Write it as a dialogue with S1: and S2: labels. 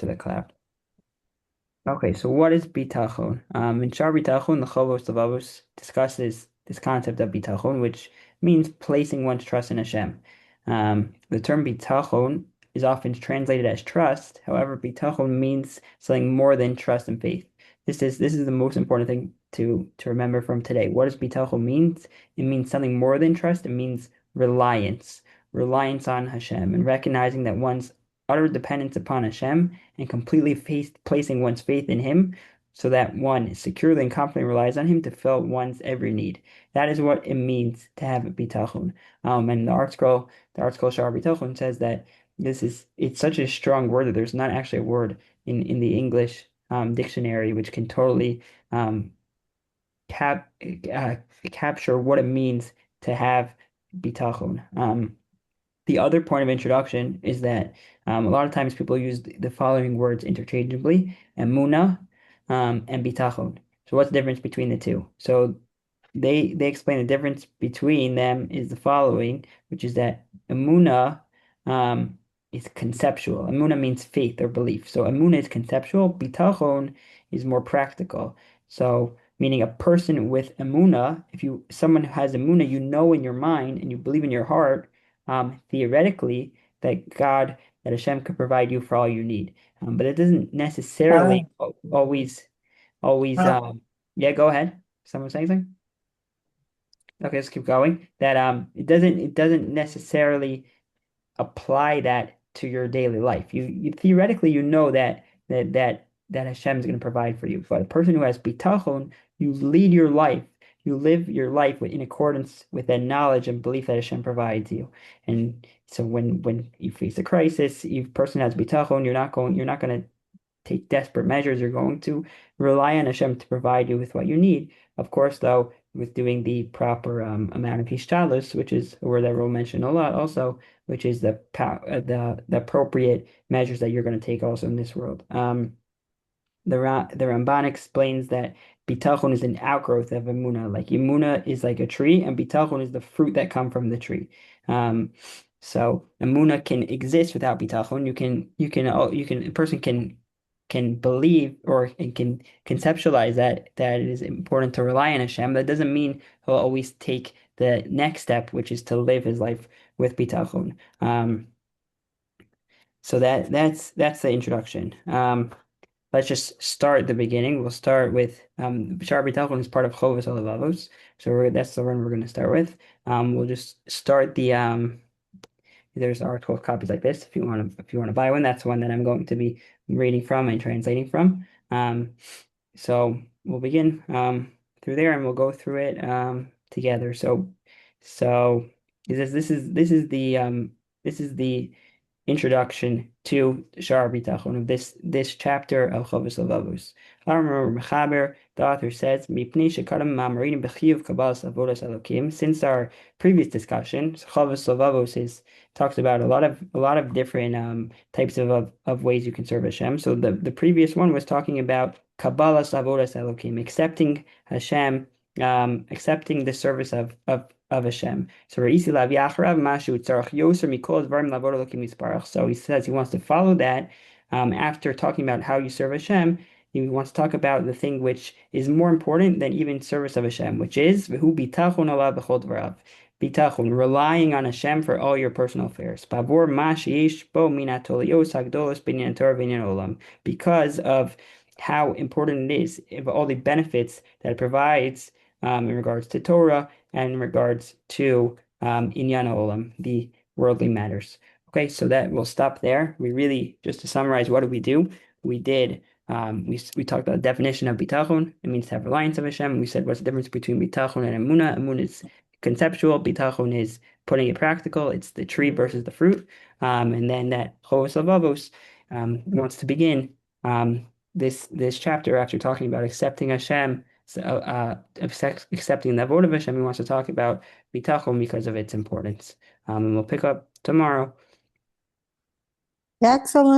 S1: to the cloud. Okay, so what is bitachon? In Shaar Bitachon, the Chovos Levavos discusses this concept of bitachon, which means placing one's trust in Hashem. The term bitachon is often translated as trust. However, bitachon means something more than trust and faith. This is the most important thing to remember from today. What does bitachon means? It means something more than trust. It means reliance, reliance on Hashem, and recognizing that one's utter dependence upon Hashem and completely placing one's faith in Him so that one securely and confidently relies on Him to fill one's every need. That is what it means to have a bitachon. And the art scroll Shaar Bitachon says that it's such a strong word that there's not actually a word in the English dictionary which can totally um, cap uh, capture what it means to have bitachon. The other point of introduction is that a lot of times people use the following words interchangeably: emuna and bitachon. So what's the difference between the two? So they explain the difference between them is the following, which is that emuna is conceptual. Emuna means faith or belief. So emuna is conceptual. Bitachon is more practical. So meaning a person with emuna, if you someone who has emuna, you know in your mind and you believe in your heart, theoretically that Hashem could provide you for all you need. But it doesn't necessarily always. Yeah, go ahead. Someone saying something? Okay, let's keep going. That it doesn't necessarily apply that to your daily life. You theoretically you know that Hashem is going to provide for you. But a person who has bitachon, you lead your life, you live your life in accordance with that knowledge and belief that Hashem provides you. And so when you face a crisis, if a person has bitachon, you're not going to take desperate measures. You're going to rely on Hashem to provide you with what you need. Of course, though, with doing the proper amount of hishtadlus, which is a word that we'll mention a lot also, which is the appropriate measures that you're going to take also in this world. The Ramban explains that bitachon is an outgrowth of emuna. Like emuna is like a tree, and bitachon is the fruit that come from the tree. So emuna can exist without bitachon. A person can believe or and can conceptualize that it is important to rely on Hashem. That doesn't mean he'll always take the next step, which is to live his life with bitachon. So that's the introduction. Let's just start at the beginning. We'll start with Shaar Bitachon is part of Chovos Halevavos, so that's the one we're going to start with. We'll just start there's article copies like this if you want to buy one. That's one that I'm going to be reading from and translating from. So we'll begin through there and we'll go through it together. So this is the introduction to Shaar Bitachon of this chapter of Chovos Halevavos. Mechaber, the author says, "Mipnei shekadam ma'amarim b'chiyuv kabbalas avodas Elokim." Since our previous discussion, Chovos Halevavos talks about a lot of different types of ways you can serve Hashem. So the previous one was talking about kabbalas avodas Elokim, accepting Hashem, accepting the service of Hashem. So he says he wants to follow that after talking about how you serve Hashem. He wants to talk about the thing which is more important than even service of Hashem, which is bitachon, relying on Hashem for all your personal affairs. Because of how important it is, of all the benefits that it provides in regards to Torah and in regards to Inyan Olam, the worldly matters. Okay, so that we'll stop there. We really, just to summarize, what did we do? We did, we talked about the definition of bitachon. It means to have reliance of Hashem. We said what's the difference between bitachon and emuna. Emuna is conceptual. Bitachon is putting it practical. It's the tree versus the fruit. And then that Chovos Halevavos wants to begin this chapter after talking about accepting Hashem, accepting the vote of Hashem. He wants to talk about bitachon because of its importance. And we'll pick up tomorrow.
S2: Excellent.